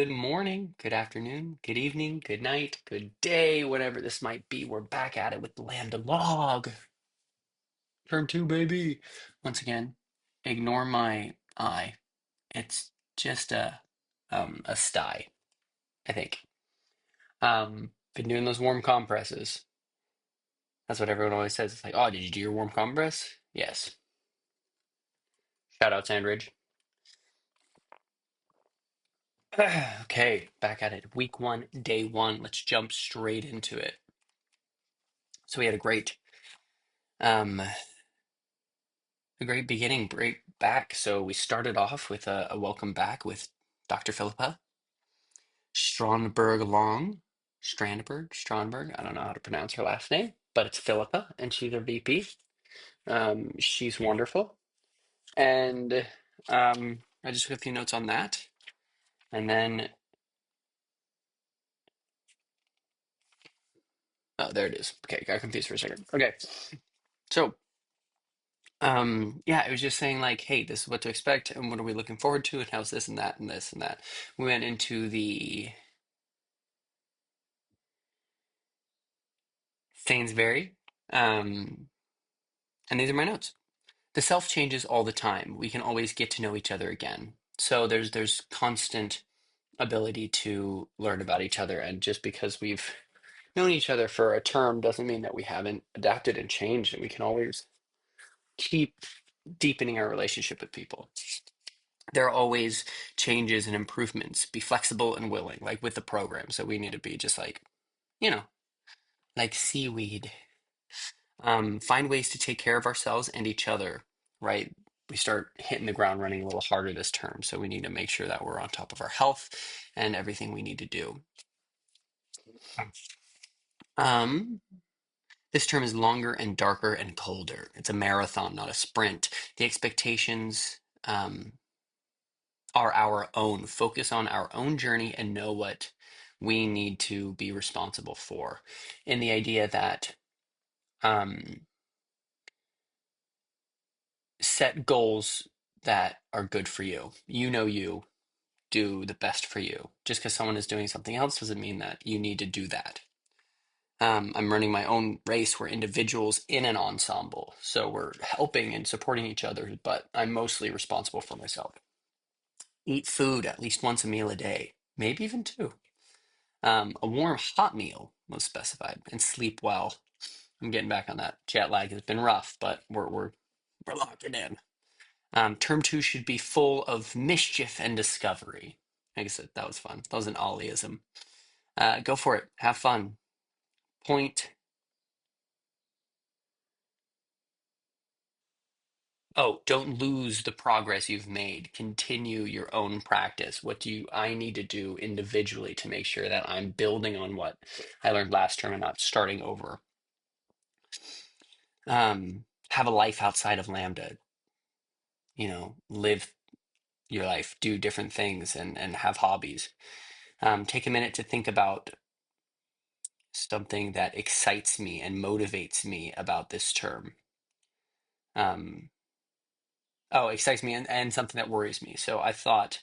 Good morning, good afternoon, good evening, good night, good day, whatever this might be. We're back at it with the Lambda log. Term two, baby. Once again, ignore my eye. It's just a sty, I think. Been doing those warm compresses. That's what everyone always says. It's like, oh, did you do your warm compress? Yes. Shout out Sandridge. Okay, back at it. Week one, day one. Let's jump straight into it. So we had um a great beginning, great back. So we started off with a welcome back with Dr. Philippa Strandberg Long. Strandberg. I don't know how to pronounce her last name, but it's Philippa, and she's our VP. She's wonderful. And I just took a few notes on that. And then, oh, there it is. Okay, got confused for a second. Okay, so yeah, it was just saying like, hey, this is what to expect, and what are we looking forward to, and how's this and that and this and that. We went into the Sainsbury. Um, and these are my notes. The self changes all the time. We can always get to know each other again. So there's constant ability to learn about each other. And just because we've known each other for a term doesn't mean that we haven't adapted and changed. And we can always keep deepening our relationship with people. There are always changes and improvements. Be flexible and willing, like with the program. So we need to be just like, you know, like seaweed. Find ways to take care of ourselves and each other, right? We start hitting the ground running a little harder this term, so we need to make sure that we're on top of our health and everything we need to do. Um, this term is longer and darker and colder. It's a marathon, not a sprint. The expectations are our own. Focus on our own journey and know what we need to be responsible for. In the idea that um, set goals that are good for you. You know you do the best for you. Just because someone is doing something else doesn't mean that you need to do that. I'm running my own race. We're individuals in an ensemble. So we're helping and supporting each other, but I'm mostly responsible for myself. Eat food at least once a meal a day, maybe even two. A warm, hot meal was specified, and sleep well. I'm getting back on that. Jet lag has been rough, but we're locking in. Term two should be full of mischief and discovery. I guess that was fun. That was an Ollieism. Go for it. Have fun. Point. Oh, don't lose the progress you've made. Continue your own practice. What do I need to do individually to make sure that I'm building on what I learned last term and not starting over? Have a life outside of Lambda. Live your life, do different things, and have hobbies. Take a minute to think about something that excites me and motivates me about this term. Um, oh, excites me and something that worries me. So I thought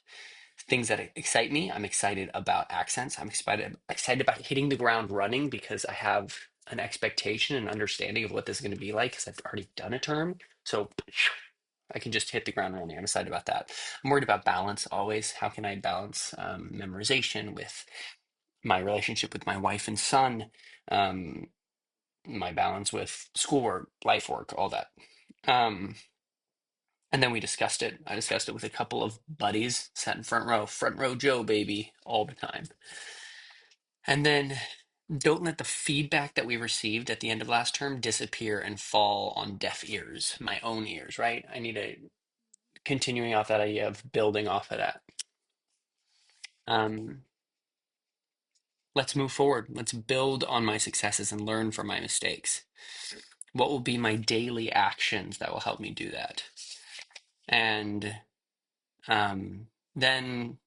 things that excite me. I'm excited about accents. I'm excited about hitting the ground running because I have an expectation and understanding of what this is going to be like because I've already done a term. So I can just hit the ground running. I'm excited about that. I'm worried about balance always. How can I balance memorization with my relationship with my wife and son? Um, my balance with schoolwork, life work, all that. Um, and then we discussed it. I discussed it with a couple of buddies, sat in front row Joe, baby, all the time. And then don't let the feedback that we received at the end of last term disappear and fall on deaf ears, my own ears, right? I need to continuing off that idea of building off of that. Um, let's move forward. Let's build on my successes and learn from my mistakes. What will be my daily actions that will help me do that? And then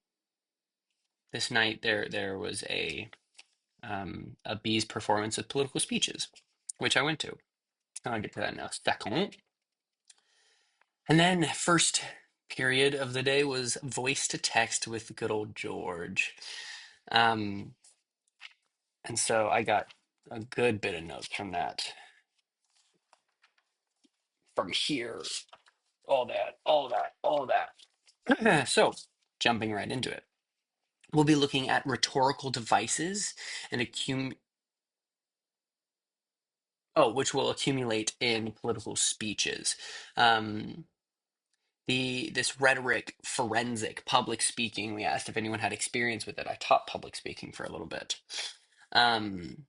this night there was a bee's performance of political speeches, which I went to. I'll get to that in a second. And then first period of the day was voice to text with good old George. Um, and so I got a good bit of notes from that. From here, all that, all that, all that. So, jumping right into it, we'll be looking at rhetorical devices and which will accumulate in political speeches. Um, this rhetoric forensic public speaking. We asked if anyone had experience with it. I taught public speaking for a little bit. Um,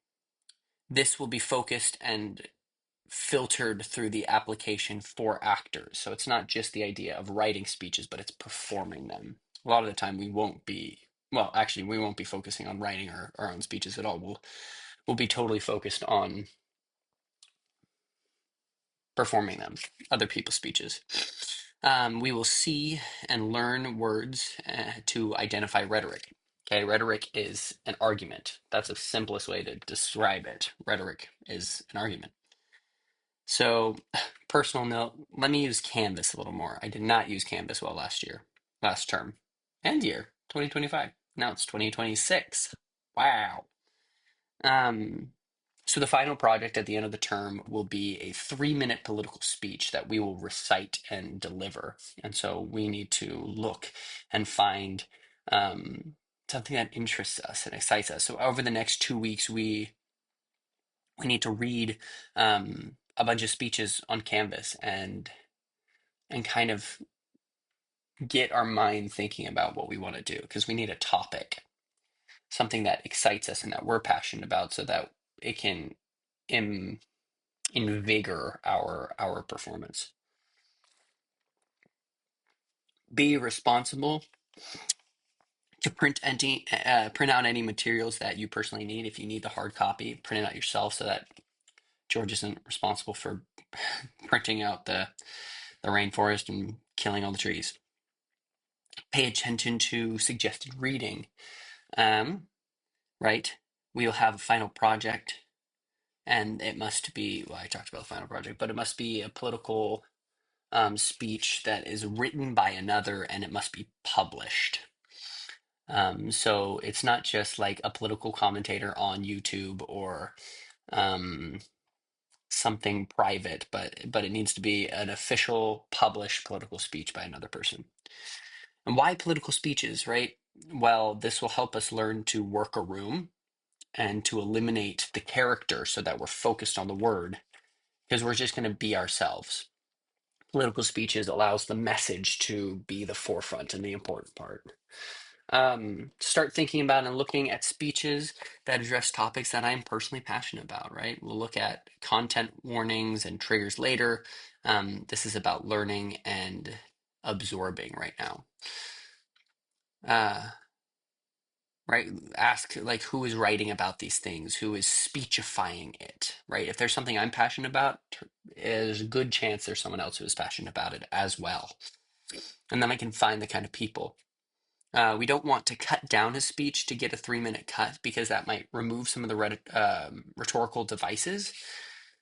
this will be focused and filtered through the application for actors. So it's not just the idea of writing speeches, but it's performing them. A lot of the time we won't be, well, actually, we won't be focusing on writing our own speeches at all. We'll be totally focused on performing them, other people's speeches. We will see and learn words to identify rhetoric. Okay, rhetoric is an argument. That's the simplest way to describe it. Rhetoric is an argument. So, personal note, let me use Canvas a little more. I did not use Canvas well last term, and year, 2025. Now it's 2026. Wow. Um, so the final project at the end of the term will be a 3-minute political speech that we will recite and deliver. And so we need to look and find um, something that interests us and excites us. So over the next 2 weeks, we need to read a bunch of speeches on Canvas and kind of get our mind thinking about what we want to do, because we need a topic, something that excites us and that we're passionate about, so that it can invigor our performance. Be responsible to print out any materials that you personally need. If you need the hard copy, print it out yourself, so that George isn't responsible for printing out the rainforest and killing all the trees. Pay attention to suggested reading. Right? We'll have a final project, and it must be, well, I talked about the final project, but it must be a political speech that is written by another, and it must be published. So it's not just like a political commentator on YouTube or um, something private, but it needs to be an official published political speech by another person. And why political speeches, right? Well, this will help us learn to work a room and to eliminate the character so that we're focused on the word, because we're just going to be ourselves. Political speeches allows the message to be the forefront and the important part. Start thinking about and looking at speeches that address topics that I'm personally passionate about, right? We'll look at content warnings and triggers later. This is about learning and absorbing right now. Right? Ask like who is writing about these things, who is speechifying it, right? If there's something I'm passionate about, there's a good chance there's someone else who is passionate about it as well. And then I can find the kind of people. We don't want to cut down his speech to get a 3-minute cut, because that might remove some of the rhetorical devices.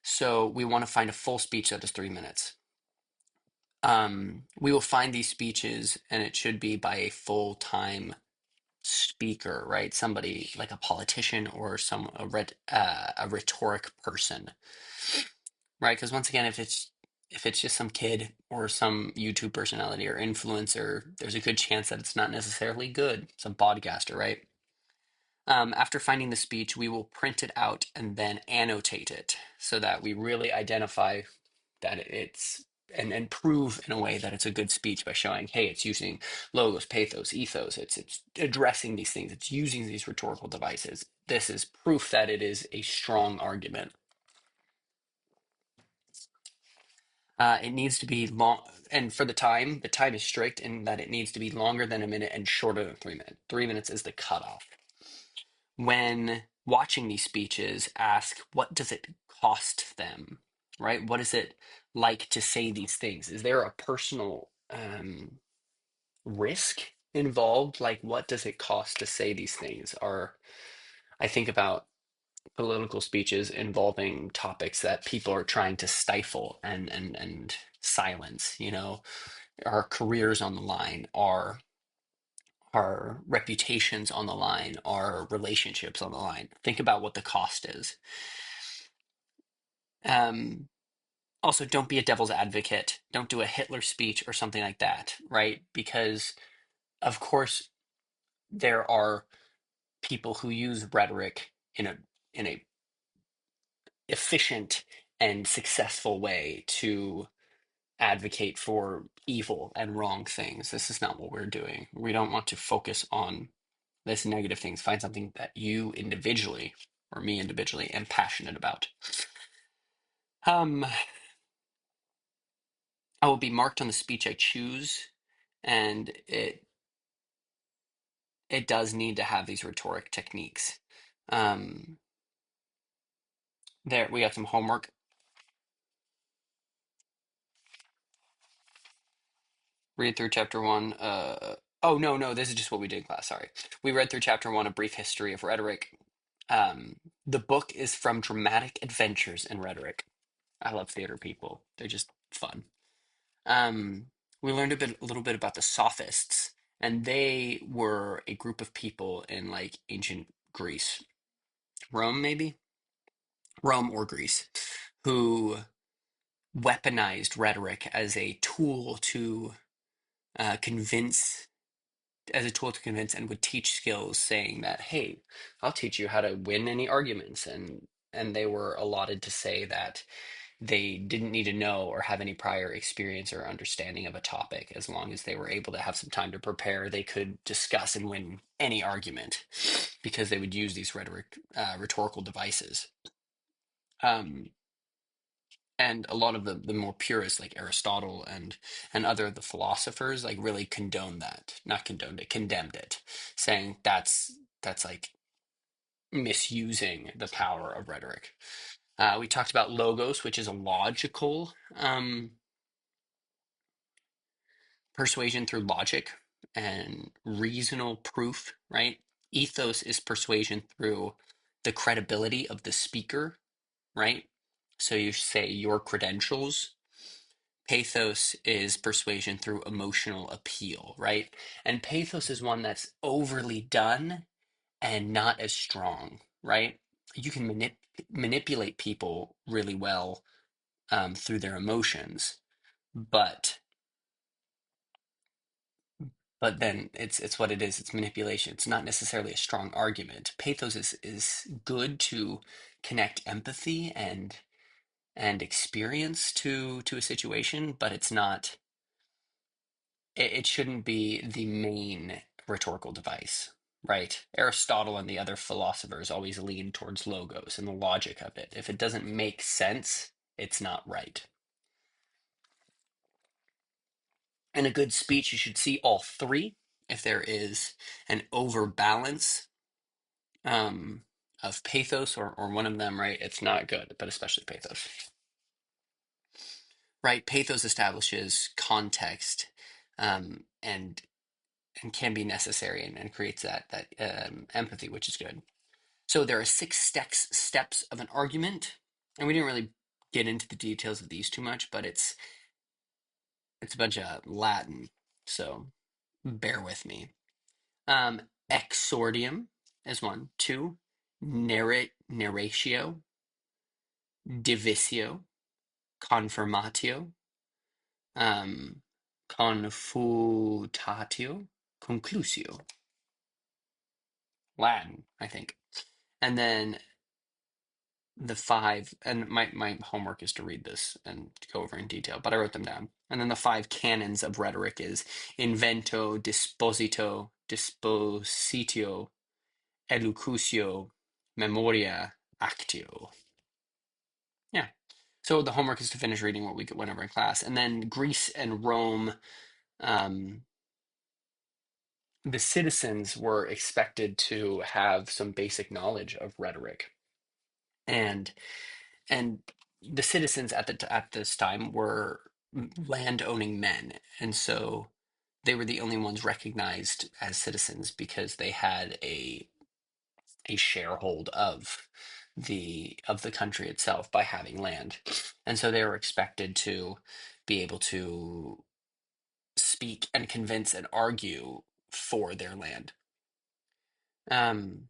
So we want to find a full speech that is 3 minutes. We will find these speeches, and it should be by a full-time speaker, right? Somebody like a politician or a rhetoric person, right? Because once again, if it's just some kid or some YouTube personality or influencer, there's a good chance that it's not necessarily good. Some podcaster, right? After finding the speech, we will print it out and then annotate it so that we really identify that it's and prove in a way that it's a good speech by showing, hey, it's using logos, pathos, ethos. It's addressing these things. It's using these rhetorical devices. This is proof that it is a strong argument. It needs to be long, and for the time is strict in that it needs to be longer than a minute and shorter than 3 minutes. 3 minutes is the cutoff. When watching these speeches, ask, what does it cost them, right? What is it like to say these things? Is there a personal risk involved? Like, what does it cost to say these things? Or I think about political speeches involving topics that people are trying to stifle and silence, our careers on the line, our reputations on the line, our relationships on the line. Think about what the cost is. Um, Also, don't be a devil's advocate. Don't do a Hitler speech or something like that, right? Because, of course, there are people who use rhetoric in a efficient and successful way to advocate for evil and wrong things. This is not what we're doing. We don't want to focus on this negative things. Find something that you individually or me individually am passionate about. Um, I will be marked on the speech I choose, and it does need to have these rhetoric techniques. Um, there, we got some homework. Read through chapter one. Oh, no, no, this is just what we did in class. Sorry. We read through chapter one, A Brief History of Rhetoric. The book is from Dramatic Adventures in Rhetoric. I love theater people. They're just fun. Um, we learned a little bit about the Sophists, and they were a group of people in like ancient Greece, Rome maybe, Rome or Greece, who weaponized rhetoric uh, convince as a tool to convince and would teach skills, saying that, hey, I'll teach you how to win any arguments. And they were allotted to say that they didn't need to know or have any prior experience or understanding of a topic. As long as they were able to have some time to prepare, they could discuss and win any argument because they would use these rhetorical devices. Um, and a lot of the more purists like Aristotle and other of the philosophers like really condoned that, not condoned it, condemned it, saying that's like misusing the power of rhetoric. We talked about logos, which is a logical persuasion through logic and reasonable proof, right? Ethos is persuasion through the credibility of the speaker, right? So you say your credentials. Pathos is persuasion through emotional appeal, right? And pathos is one that's overly done and not as strong, right? You can manipulate people really well through their emotions, but then it's what it is. It's manipulation. It's not necessarily a strong argument. Pathos is good to connect empathy and experience to a situation, but it's not. It shouldn't be the main rhetorical device, right? Aristotle and the other philosophers always lean towards logos and the logic of it. If it doesn't make sense, it's not right. In a good speech, you should see all three. If there is an overbalance of pathos or one of them, right, it's not good, but especially pathos. Right? Pathos establishes context and can be necessary and creates that empathy, which is good. So there are six steps of an argument, and we didn't really get into the details of these too much, but it's a bunch of Latin, so bear with me. Exordium is one. Two, narratio, divisio, confirmatio, um, confutatio, conclusio. Latin, I think. And then the five, and my homework is to read this and go over in detail, but I wrote them down. And then the five canons of rhetoric is invento, disposito, dispositio, elocucio, memoria, actio. Yeah. So the homework is to finish reading what we went over in class. And then Greece and Rome, um, the citizens were expected to have some basic knowledge of rhetoric. And the citizens at this time were land owning men, and so they were the only ones recognized as citizens because they had a sharehold of the country itself by having land, and so they were expected to be able to speak and convince and argue for their land. Um,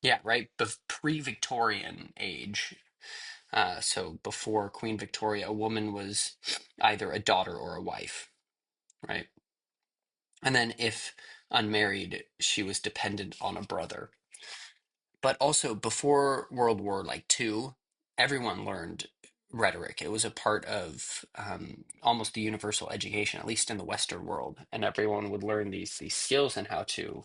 yeah, right. Pre-Victorian age, so before Queen Victoria, a woman was either a daughter or a wife, right? And then if unmarried, she was dependent on a brother. But also before World War II, everyone learned rhetoric. It was a part of almost the universal education, at least in the Western world, and everyone would learn these skills and how to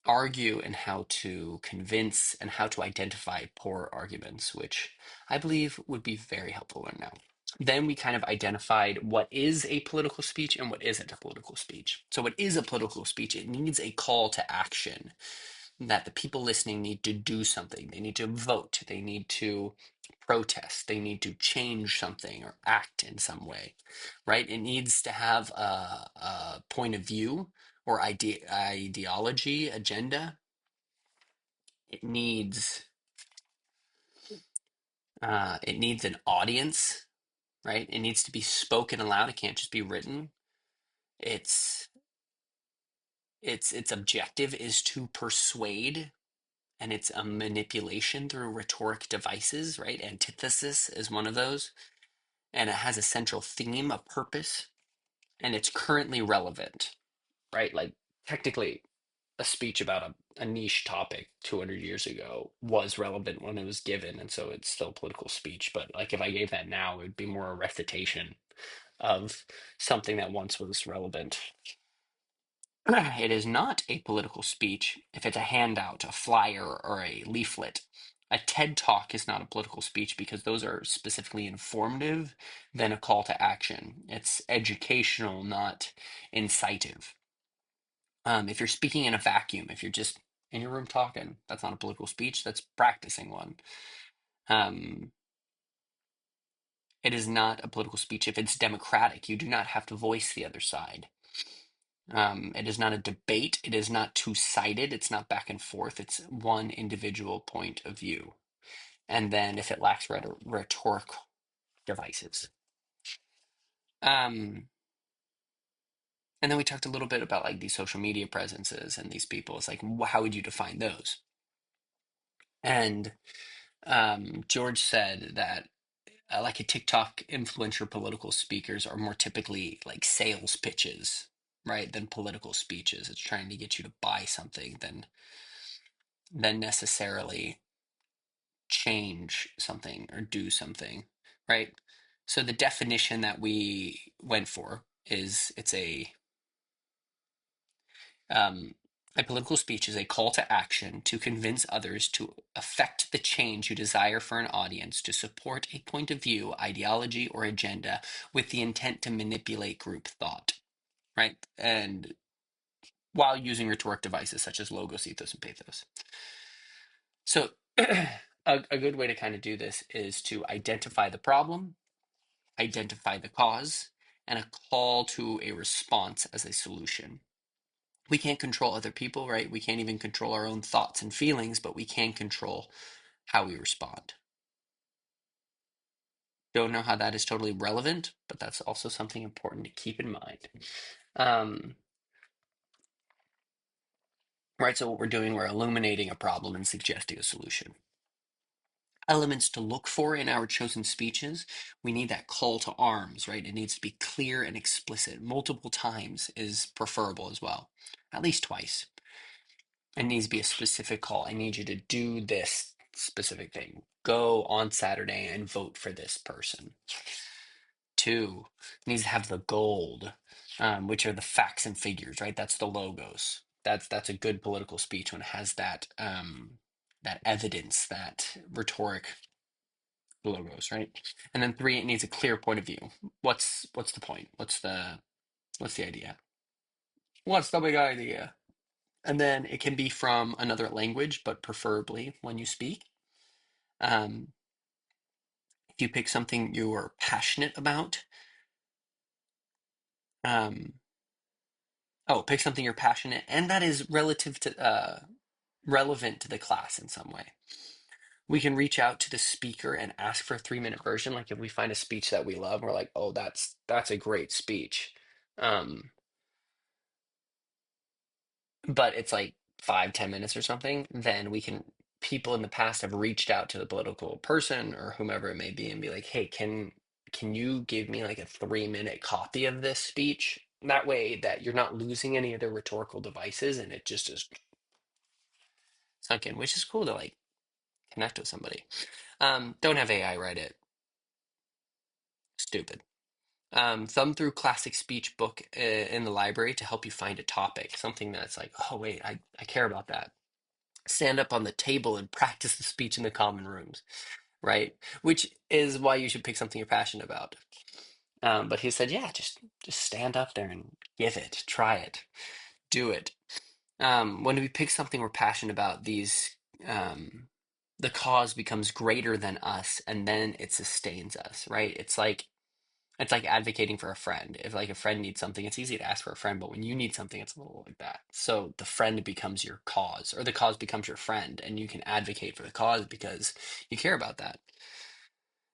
argue and how to convince and how to identify poor arguments, which I believe would be very helpful in now. Then we kind of identified what is a political speech and what isn't a political speech. So, what is a political speech? It needs a call to action that the people listening need to do something. They need to vote. They need to protest. They need to change something or act in some way, right? It needs to have a point of view or ideology, agenda. It needs it needs an audience, right? It needs to be spoken aloud. It can't just be written. Its its objective is to persuade, and it's a manipulation through rhetoric devices, right? Antithesis is one of those, and it has a central theme, a purpose, and it's currently relevant, right? Like technically, a speech about a niche topic 200 years ago was relevant when it was given, and so it's still political speech. But like if I gave that now, it would be more a recitation of something that once was relevant. It is not a political speech if it's a handout, a flyer, or a leaflet. A TED Talk is not a political speech because those are specifically informative than a call to action. It's educational, not incitive. If you're speaking in a vacuum, if you're just in your room talking, that's not a political speech, that's practicing one. Um, it is not a political speech if it's democratic. You do not have to voice the other side. It is not a debate. It is not two-sided. It's not back and forth. It's one individual point of view. And then if it lacks rhetorical devices. Um, and then we talked a little bit about like these social media presences and these people. It's like, how would you define those? And George said that like a TikTok influencer political speakers are more typically like sales pitches, right, than political speeches. It's trying to get you to buy something than necessarily change something or do something, right? So the definition that we went for is um, a political speech is a call to action to convince others to affect the change you desire for an audience to support a point of view, ideology, or agenda with the intent to manipulate group thought, right? And while using rhetoric devices such as logos, ethos, and pathos. So a good way to kind of do this is to identify the problem, identify the cause, and a call to a response as a solution. We can't control other people, right? We can't even control our own thoughts and feelings, but we can control how we respond. Don't know how that is totally relevant, but that's also something important to keep in mind. Um, right, so what we're doing, we're illuminating a problem and suggesting a solution. Elements to look for in our chosen speeches, we need that call to arms, right? It needs to be clear and explicit. Multiple times is preferable as well, at least twice. It needs to be a specific call. I need you to do this specific thing. Go on Saturday and vote for this person. Two, it needs to have the gold, which are the facts and figures, right? That's the logos. That's a good political speech when it has that evidence, that rhetoric logos, right? And then three, it needs a clear point of view. What's the point? What's the idea? What's the big idea? And then it can be from another language, but preferably when you speak. Um, if you pick something you're passionate about, um, pick something you're passionate, and that is relative to relevant to the class in some way. We can reach out to the speaker and ask for a 3-minute version. Like if we find a speech that we love, we're like, oh, that's a great speech. Um, but it's like 5, 10 minutes or something, then we can people in the past have reached out to the political person or whomever it may be and be like, hey, can you give me like a 3-minute copy of this speech? That way that you're not losing any of the rhetorical devices and it just is sunk in, which is cool to like connect with somebody. Don't have AI write it. Stupid. Thumb through classic speech book in the library to help you find a topic, something that's like, oh wait, I care about that. Stand up on the table and practice the speech in the common rooms, right? Which is why you should pick something you're passionate about. But he said, yeah, just stand up there and give it, try it, do it. When we pick something we're passionate about, um, the cause becomes greater than us, and then it sustains us, right? It's like advocating for a friend. If like a friend needs something, it's easy to ask for a friend, but when you need something, it's a little like that. So the friend becomes your cause, or the cause becomes your friend, and you can advocate for the cause because you care about that.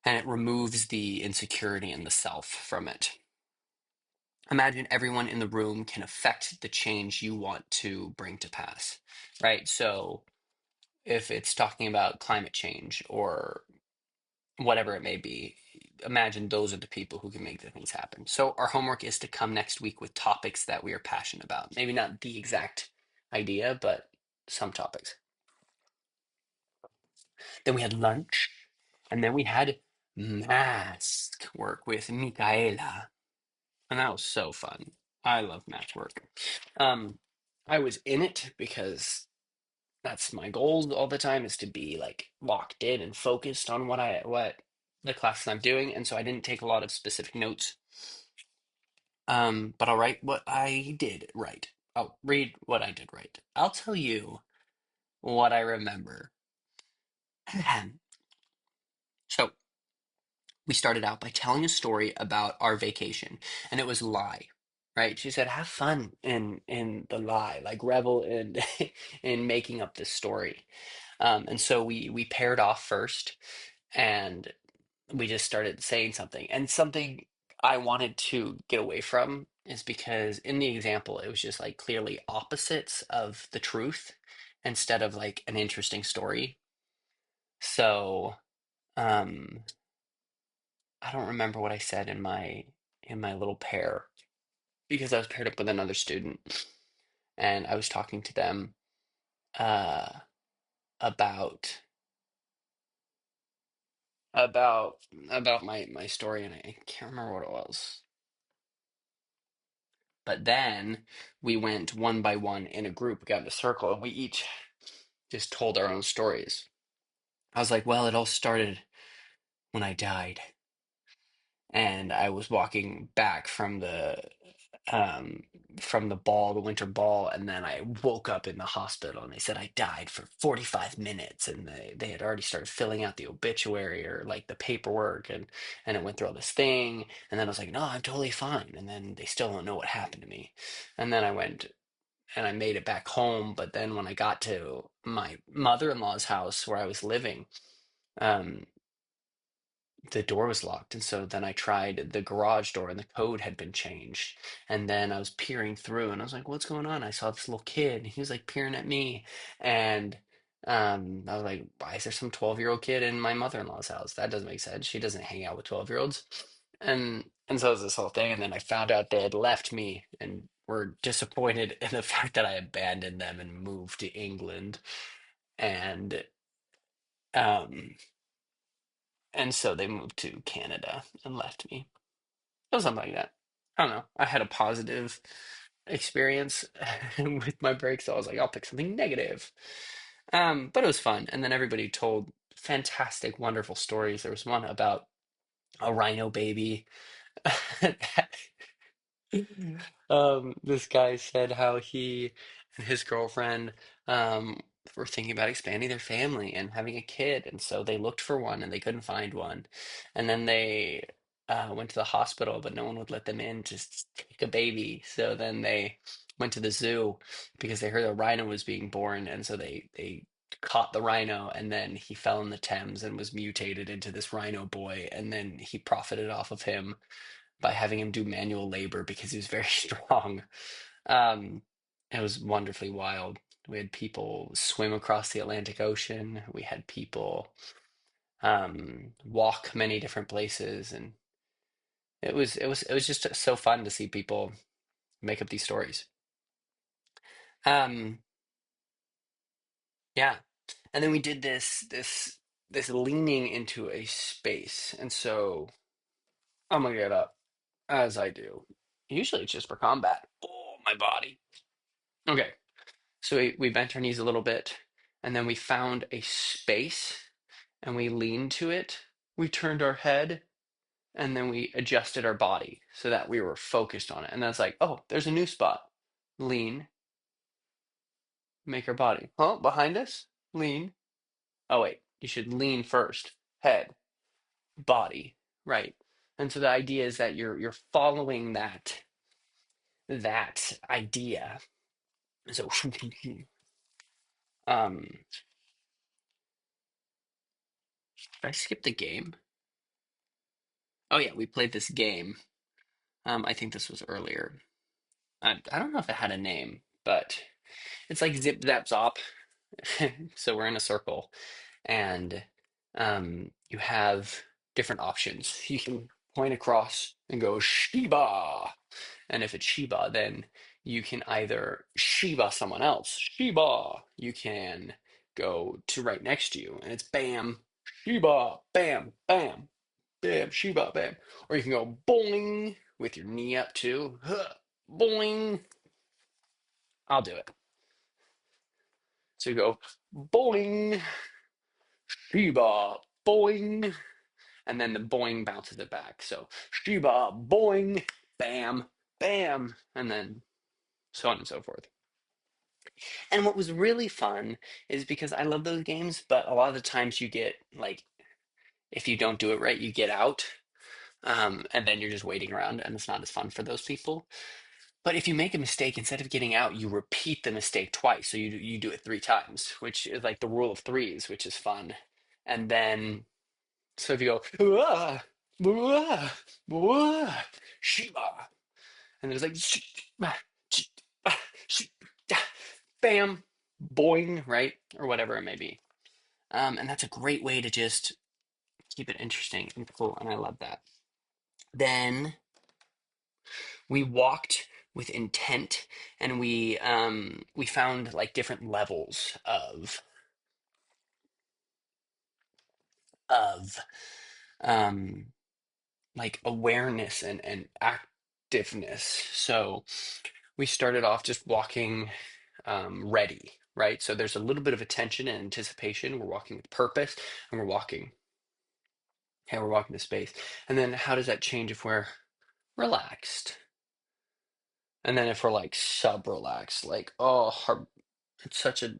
And it removes the insecurity and the self from it. Imagine everyone in the room can affect the change you want to bring to pass, right? So if it's talking about climate change or whatever it may be, imagine those are the people who can make the things happen. So our homework is to come next week with topics that we are passionate about. Maybe not the exact idea, but some topics. Then we had lunch, and then we had mask work with Michaela, and that was so fun. I love math work. Um, I was in it because that's my goal all the time is to be like locked in and focused on what the classes I'm doing, and so I didn't take a lot of specific notes. But I'll write what I did right. I'll read what I did right. I'll tell you what I remember. So we started out by telling a story about our vacation, and it was lie. Right? She said, "Have fun in the lie, like revel in in making up this story." And so we paired off first, and we just started saying something. And something I wanted to get away from is because in the example, it was just like clearly opposites of the truth instead of like an interesting story. So um, I don't remember what I said in my little pair because I was paired up with another student and I was talking to them uh, about about my story, and I can't remember what it was. But then we went one by one in a group, we got in a circle, and we each just told our own stories. I was like, well, it all started when I died. And I was walking back um from the ball, the winter ball, and then I woke up in the hospital and they said I died for 45 minutes and they had already started filling out the obituary or like the paperwork and it went through all this thing and then I was like, no, I'm totally fine. And then they still don't know what happened to me. And then I went and I made it back home. But then when I got to my mother-in-law's house where I was living, um, the door was locked. And so then I tried the garage door and the code had been changed. And then I was peering through and I was like, what's going on? I saw this little kid and he was like peering at me. And I was like, why is there some 12-year-old kid in my mother-in-law's house? That doesn't make sense. She doesn't hang out with 12-year-olds. And so it was this whole thing. And then I found out they had left me and were disappointed in the fact that I abandoned them and moved to England. And um and so they moved to Canada and left me. It was something like that. I don't know. I had a positive experience with my break, so I was like, I'll pick something negative. But it was fun. And then everybody told fantastic, wonderful stories. There was one about a rhino baby. This guy said how he and his girlfriend um, were thinking about expanding their family and having a kid, and so they looked for one and they couldn't find one, and then they went to the hospital, but no one would let them in to take a baby. So then they went to the zoo because they heard a rhino was being born, and so they caught the rhino, and then he fell in the Thames and was mutated into this rhino boy, and then he profited off of him by having him do manual labor because he was very strong. Um, it was wonderfully wild. We had people swim across the Atlantic Ocean. We had people walk many different places, and it was just so fun to see people make up these stories. Um, yeah, and then we did this leaning into a space, and so I'm gonna get up as I do. Usually it's just for combat. Oh, my body. Okay, so we bent our knees a little bit, and then we found a space, and we leaned to it. We turned our head, and then we adjusted our body so that we were focused on it. And that's like, oh, there's a new spot. Lean, make our body. Oh, behind us, lean. Oh, wait, you should lean first. Head, body, right? And so the idea is that you're following that idea. So, did I skip the game? Oh yeah, we played this game. I think this was earlier. I don't know if it had a name, but it's like zip zap zop. So we're in a circle, and you have different options. You can point across and go Shiba, and if it's Shiba, then you can either Shiba someone else. Shiba. You can go to right next to you, and it's Bam, Shiba, Bam, Bam, Bam, Shiba, Bam. Or you can go boing with your knee up too. Huh, boing. I'll do it. So you go boing, Shiba, boing, and then the boing bounces it back. So Shiba, boing, bam, bam, and then so on and so forth. And what was really fun is because I love those games, but a lot of the times you get like, if you don't do it right, you get out. And then you're just waiting around, and it's not as fun for those people. But if you make a mistake, instead of getting out, you repeat the mistake twice. So you do it three times, which is like the rule of threes, which is fun. And then so if you go, "Wah, wah, wah, Shiba," and there's like, bam, boing, right? Or whatever it may be. And that's a great way to just keep it interesting and cool. And I love that. Then we walked with intent, and we found like different levels of um like awareness and activeness. So we started off just walking ready, right? So there's a little bit of attention and anticipation. We're walking with purpose, and we're walking to space. And then how does that change if we're relaxed? And then if we're like sub relaxed, like, oh, it's such a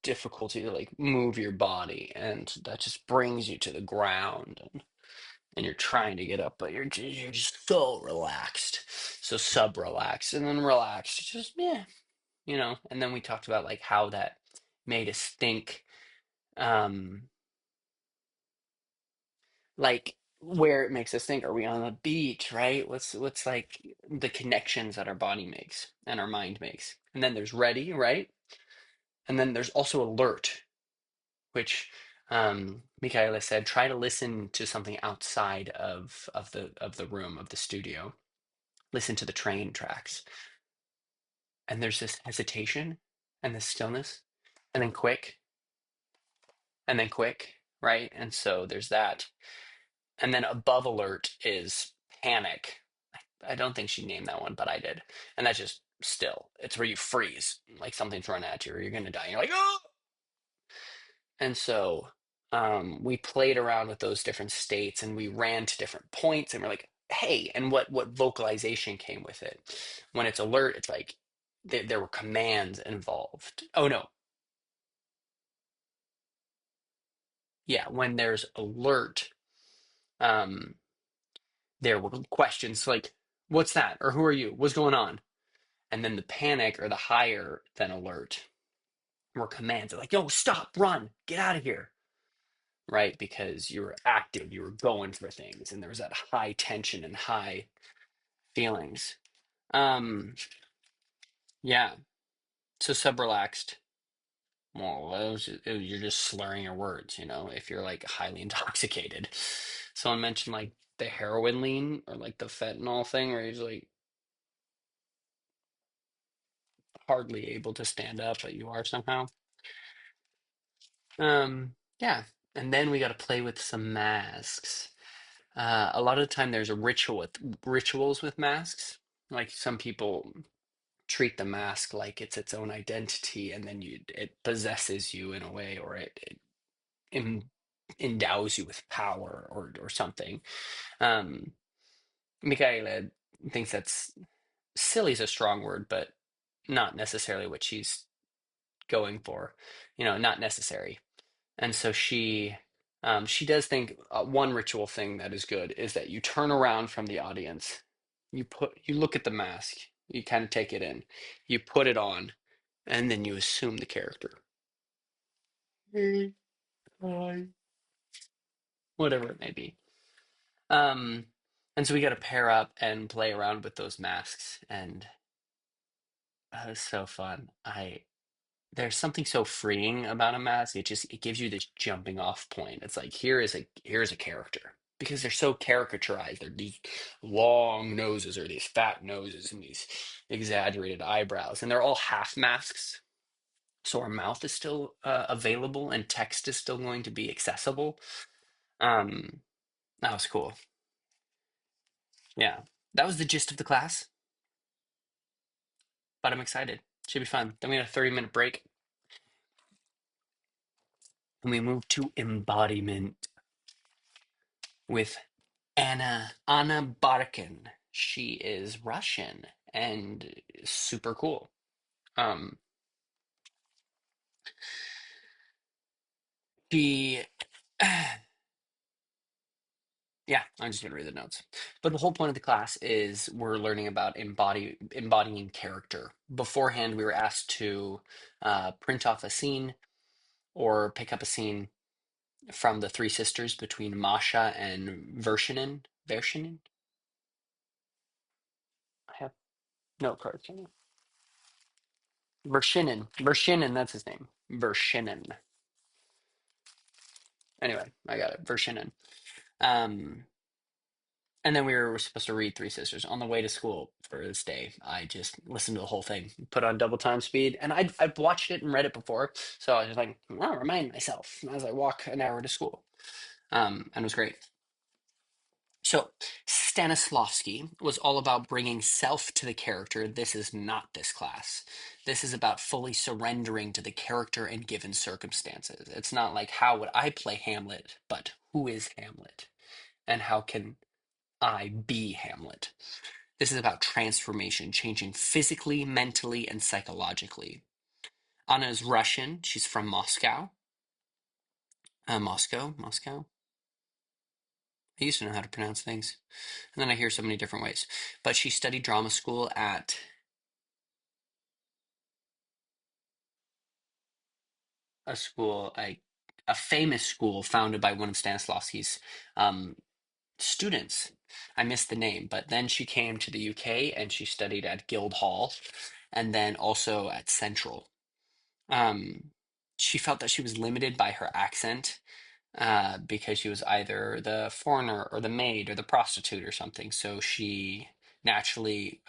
difficulty to like move your body, and that just brings you to the ground, and you're trying to get up, but you're just so relaxed. So sub relaxed, and then relaxed, just yeah, and then we talked about like how that made us think, um like where it makes us think, are we on the beach, right? What's like the connections that our body makes and our mind makes. And then there's ready, right? And then there's also alert, which Michaela said, try to listen to something outside of the room, of the studio. Listen to the train tracks. And there's this hesitation and this stillness, and then quick, and then quick, right? And so there's that. And then above alert is panic. I don't think she named that one, but I did. And that's just still. It's where you freeze, like something's running at you, or you're gonna die. And you're like, oh! And so we played around with those different states, and we ran to different points, and we're like, hey, and what vocalization came with it? When it's alert, it's like there were commands involved. Oh no, yeah, when there's alert, um, there were questions like, what's that? Or who are you? What's going on? And then the panic or the higher than alert, were commands like, yo, stop, run, get out of here, right? Because you were active, you were going for things, and there was that high tension and high feelings. Um, yeah. So sub-relaxed. Well, you're just slurring your words, if you're like highly intoxicated. Someone mentioned like the heroin lean or like the fentanyl thing where he's like hardly able to stand up, but you are somehow. Yeah. And then we got to play with some masks. A lot of the time there's a rituals with masks. Like some people treat the mask like it's its own identity, and then it possesses you in a way, or it en- endows you with power or something. Um, Michaela thinks that's silly is a strong word, but not necessarily what she's going for. Not necessary. And so she does think one ritual thing that is good is that you turn around from the audience, you look at the mask, you kind of take it in, you put it on, and then you assume the character. Hey, hi. Whatever it may be. Um, and so we got to pair up and play around with those masks, and it was so fun. I There's something so freeing about a mask. It gives you this jumping off point. It's like here's a character because they're so caricaturized. They're these long noses or these fat noses and these exaggerated eyebrows, and they're all half masks. So our mouth is still available and text is still going to be accessible. Um, that was cool. Yeah, that was the gist of the class. But I'm excited. Should be fun. Then we had a 30-minute break, and we moved to embodiment with Anna Barkin. She is Russian and super cool. Um, she, yeah, I'm just gonna read the notes. But the whole point of the class is we're learning about embodying character. Beforehand, we were asked to print off a scene or pick up a scene from the Three Sisters between Masha and Vershinin. Vershinin? I have no cards. Vershinin. Vershinin, that's his name. Vershinin. Anyway, I got it. Vershinin. Um, and then we were supposed to read Three Sisters on the way to school for this day. I just listened to the whole thing, put on double time speed, and I'd watched it and read it before, so I was just like, I'll remind myself as I walk an hour to school. And it was great. So Stanislavski was all about bringing self to the character. This is not this class. This is about fully surrendering to the character and given circumstances. It's not like how would I play Hamlet, but who is Hamlet? And how can I be Hamlet? This is about transformation, changing physically, mentally, and psychologically. Anna is Russian. She's from Moscow. Moscow. I used to know how to pronounce things. And then I hear so many different ways. But she studied drama school at a school, a famous school founded by one of Stanislavski's um, students. I missed the name, but then she came to the UK and she studied at Guildhall and then also at Central. Um, she felt that she was limited by her accent because she was either the foreigner or the maid or the prostitute or something. So she naturally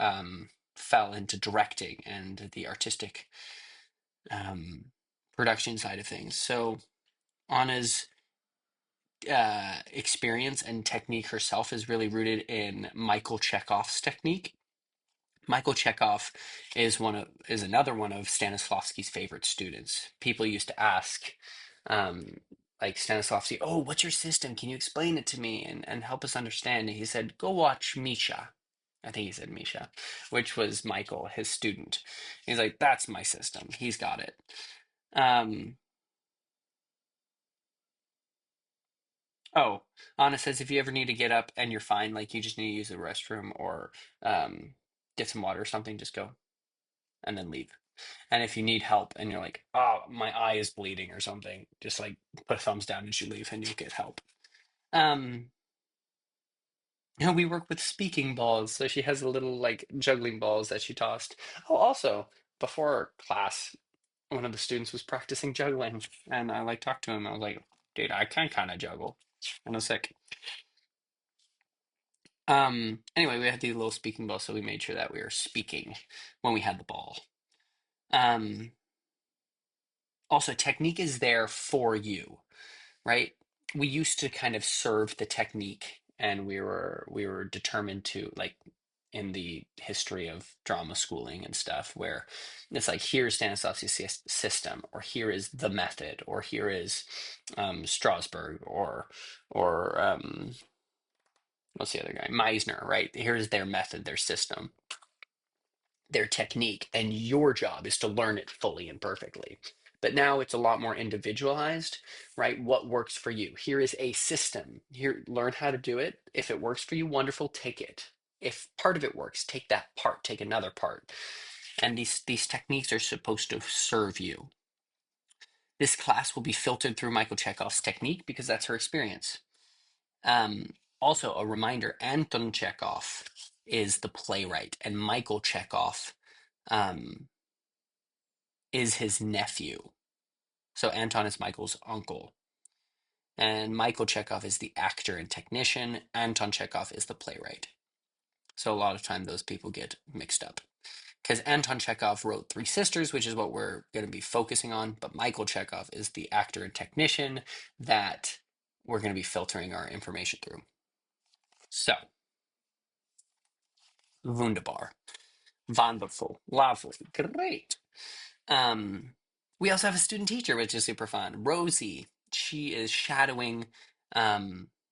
fell into directing and the artistic um, production side of things. So Anna's experience and technique herself is really rooted in Michael Chekhov's technique. Michael Chekhov is another one of Stanislavski's favorite students. People used to ask, um, like Stanislavski, "Oh, what's your system? Can you explain it to me and help us understand?" And he said, "Go watch Misha." I think he said Misha, which was Michael, his student. He's like, "That's my system. He's got it." Um, oh, Anna says if you ever need to get up and you're fine, like you just need to use the restroom or get some water or something, just go and then leave. And if you need help and you're like, oh, my eye is bleeding or something, just like put a thumbs down as you leave and you get help. Um, and we work with speaking balls. So she has a little like juggling balls that she tossed. Oh, also, before class, one of the students was practicing juggling, and I like talked to him. I was like, dude, I can kind of juggle. And I was like, anyway, we had these little speaking balls, so we made sure that we were speaking when we had the ball. Um, Also, technique is there for you, right? We used to kind of serve the technique, and we were determined to like in the history of drama schooling and stuff, where it's like here's Stanislavski's system, or here is the method, or here is Strasberg, or what's the other guy, Meisner, right? Here's their method, their system, their technique, and your job is to learn it fully and perfectly. But now it's a lot more individualized, right? What works for you? Here is a system. Here, learn how to do it. If it works for you, wonderful, take it. If part of it works, take that part, take another part. And these techniques are supposed to serve you. This class will be filtered through Michael Chekhov's technique because that's her experience. Also, a reminder, Anton Chekhov is the playwright, and Michael Chekhov um, is his nephew. So Anton is Michael's uncle. And Michael Chekhov is the actor and technician. Anton Chekhov is the playwright. So a lot of time those people get mixed up. Because Anton Chekhov wrote Three Sisters, which is what we're going to be focusing on. But Michael Chekhov is the actor and technician that we're going to be filtering our information through. So, wunderbar. Wonderful. Lovely. Great. Um, we also have a student teacher, which is super fun. Rosie, she is shadowing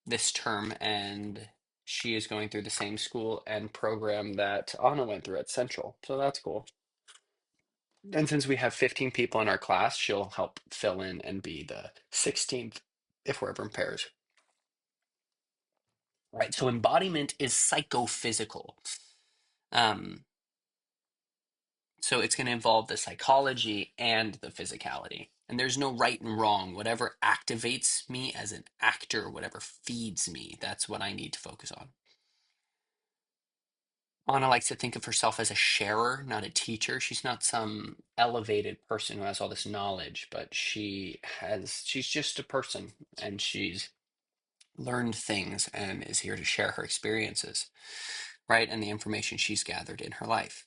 this term, and she is going through the same school and program that Anna went through at Central. So that's cool. And since we have 15 people in our class, she'll help fill in and be the 16th if we're ever in pairs. Right. So embodiment is psychophysical. Um, So it's going to involve the psychology and the physicality. And there's no right and wrong. Whatever activates me as an actor, whatever feeds me, that's what I need to focus on. Anna likes to think of herself as a sharer, not a teacher. She's not some elevated person who has all this knowledge, but she's just a person, and she's learned things and is here to share her experiences, right? And the information she's gathered in her life.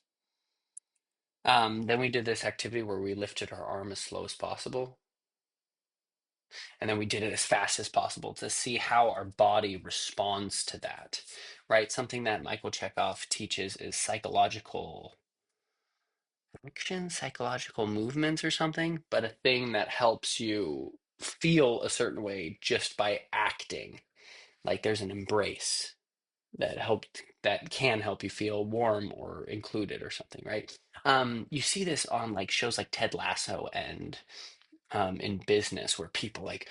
Then we did this activity where we lifted our arm as slow as possible. And then we did it as fast as possible to see how our body responds to that, right? Something that Michael Chekhov teaches is psychological action, psychological movements or something, but a thing that helps you feel a certain way just by acting. Like there's an embrace that can help you feel warm or included or something, right? You see this on like shows like Ted Lasso and in business where people like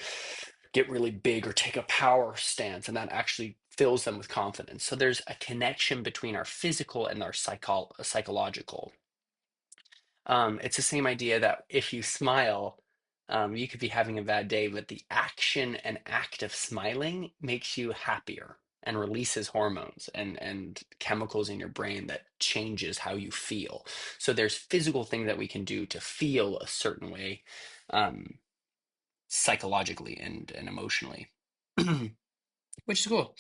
get really big or take a power stance, and that actually fills them with confidence. So there's a connection between our physical and our psychological. It's the same idea that if you smile, you could be having a bad day, but the action and act of smiling makes you happier and releases hormones and chemicals in your brain that changes how you feel. So there's physical things that we can do to feel a certain way, um, psychologically and emotionally, which is cool.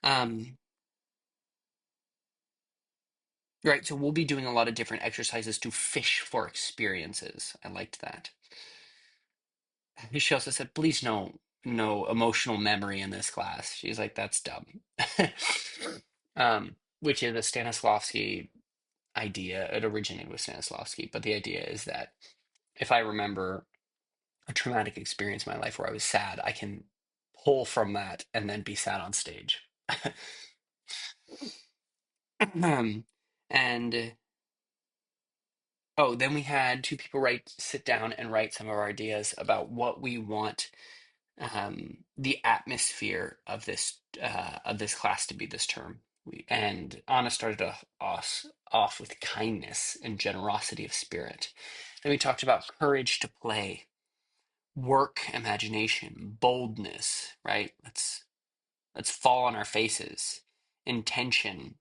Um, right, so we'll be doing a lot of different exercises to fish for experiences. I liked that. She also said, please no emotional memory in this class. She's like, that's dumb. Which is a Stanislavski idea. It originated with Stanislavski, but the idea is that if I remember a traumatic experience in my life where I was sad, I can pull from that and then be sad on stage. And oh, then we had two people sit down and write some of our ideas about what we want the atmosphere of this class to be this term. And Anna started us off with kindness and generosity of spirit. Then we talked about courage to play, work, imagination, boldness, right? Let's fall on our faces, intention,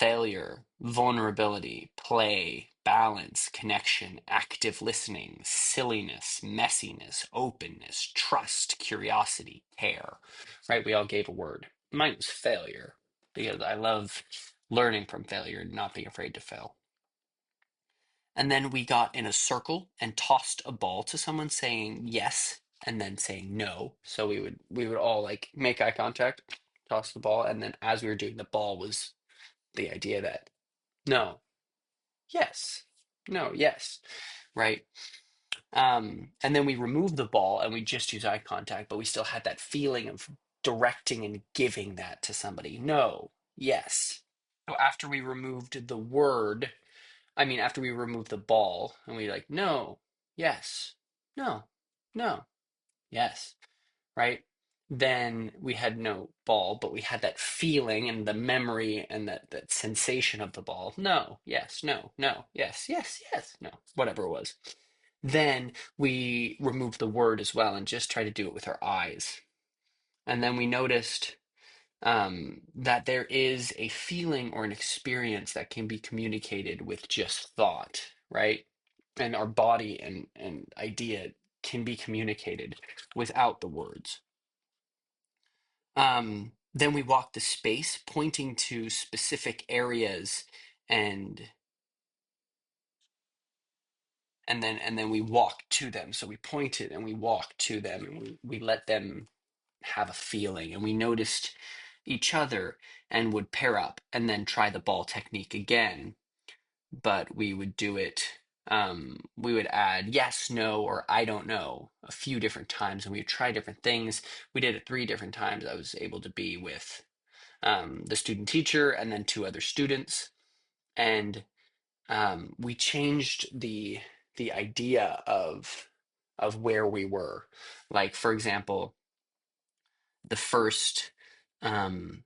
failure, vulnerability, play, balance, connection, active listening, silliness, messiness, openness, trust, curiosity, care, right? We all gave a word. Mine was failure because I love learning from failure and not being afraid to fail. And then we got in a circle and tossed a ball to someone saying yes and then saying no. So we would all like make eye contact, toss the ball, and then as we were doing the ball was the idea that no, yes, no, yes, right? And then we removed the ball and we just use eye contact, but we still had that feeling of directing and giving that to somebody. No, yes. So after we removed the word, I mean, after we removed the ball and we like, no, yes, no, no, yes, right? Then we had no ball, but we had that feeling and the memory and that sensation of the ball. No, yes, no, no, yes, yes, yes, no, whatever it was. Then we removed the word as well and just tried to do it with our eyes. And then we noticed that there is a feeling or an experience that can be communicated with just thought, right? And our body and idea can be communicated without the words. Then we walk the space, pointing to specific areas, and and then we walk to them. So we pointed and we walked to them, and we let them have a feeling, and we noticed each other and would pair up and then try the ball technique again. But we would do it. We would add yes, no, or I don't know a few different times, and we would try different things. We did it 3 different times. I was able to be with the student teacher and then 2 other students, and we changed the idea of where we were. Like for example, the first um,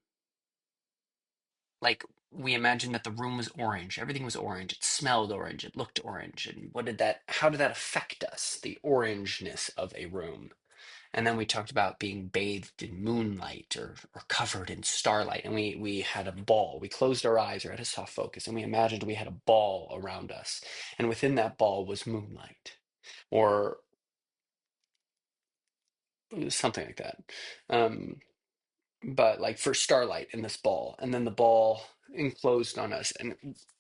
like we imagined that the room was orange, everything was orange, it smelled orange, it looked orange, and how did that affect us, the orangeness of a room? And then we talked about being bathed in moonlight or covered in starlight. And we had a ball. We closed our eyes or had a soft focus and we imagined we had a ball around us. And within that ball was moonlight or something like that. Um, but like for starlight in this ball. And then the ball enclosed on us and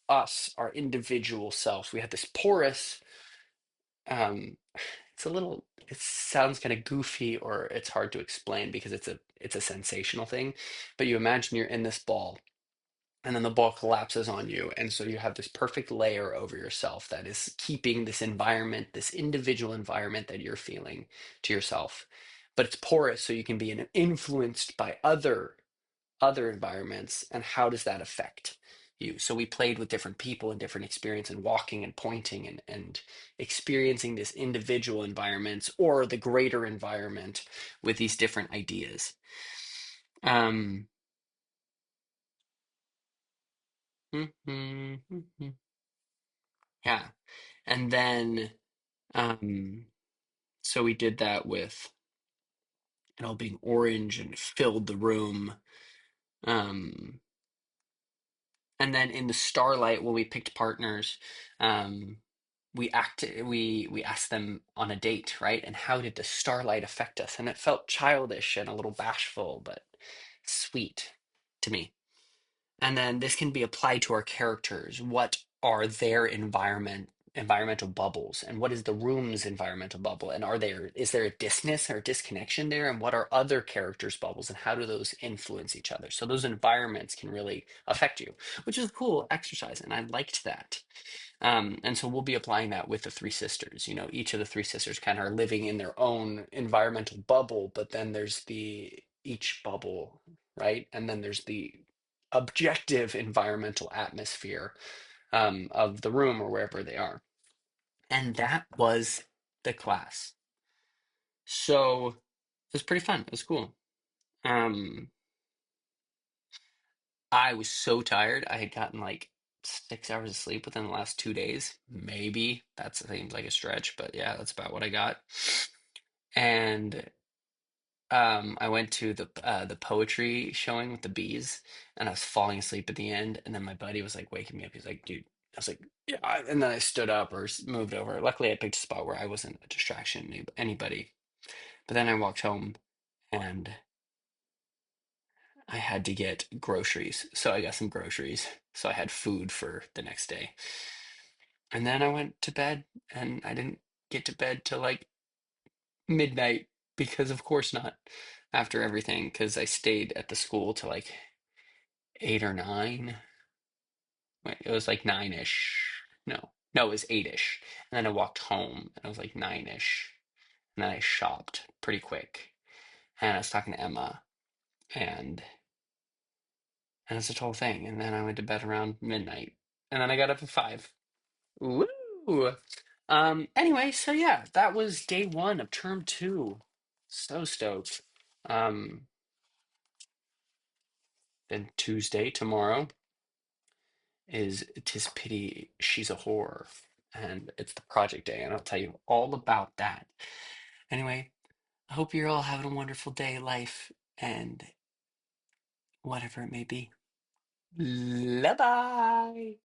us, our individual self. We had this porous, um, it sounds kind of goofy or it's hard to explain because it's a sensational thing, but you imagine you're in this ball and then the ball collapses on you, and so you have this perfect layer over yourself that is keeping this environment, this individual environment that you're feeling to yourself, but it's porous so you can be influenced by other environments. And how does that affect you? So we played with different people and different experience and walking and pointing and experiencing this individual environments or the greater environment with these different ideas. um yeah. And then so we did that with it all being orange and filled the room. um and then in the starlight, when we picked partners, um we asked them on a date, right? And how did the starlight affect us? And it felt childish and a little bashful, but sweet to me. And then this can be applied to our characters. What are their environmental bubbles? And what is the room's environmental bubble? And is there a distance or a disconnection there? And what are other characters' bubbles? And how do those influence each other? So those environments can really affect you, which is a cool exercise. And I liked that. And so we'll be applying that with the 3 sisters. Each of the 3 sisters kind of are living in their own environmental bubble, but then there's the each bubble, right? And then there's the objective environmental atmosphere of the room or wherever they are. And that was the class. So it was pretty fun. It was cool. Um, I was so tired. I had gotten like 6 hours of sleep within the last 2 days. Maybe that seems like a stretch, but yeah, that's about what I got. And I went to the poetry showing with the bees, and I was falling asleep at the end. And then my buddy was like waking me up. He's like, "Dude," I was like, "Yeah." And then I stood up or moved over. Luckily, I picked a spot where I wasn't a distraction to anybody. But then I walked home, and I had to get groceries. So I got some groceries. So I had food for the next day. And then I went to bed, and I didn't get to bed till like midnight because, of course, not after everything, because I stayed at the school till like 8 or 9. Wait, it was like 9-ish. No, it was 8-ish. And then I walked home, and it was like 9-ish. And then I shopped pretty quick. And I was talking to Emma, and it's a whole thing. And then I went to bed around midnight, and then I got up at 5. Woo! Anyway, so yeah, that was day one of term two. So stoked. Um, then Tuesday, tomorrow, is "'Tis Pity She's a Whore," and it's the project day, and I'll tell you all about that. Anyway, I hope you're all having a wonderful day, life, and whatever it may be. Bye bye.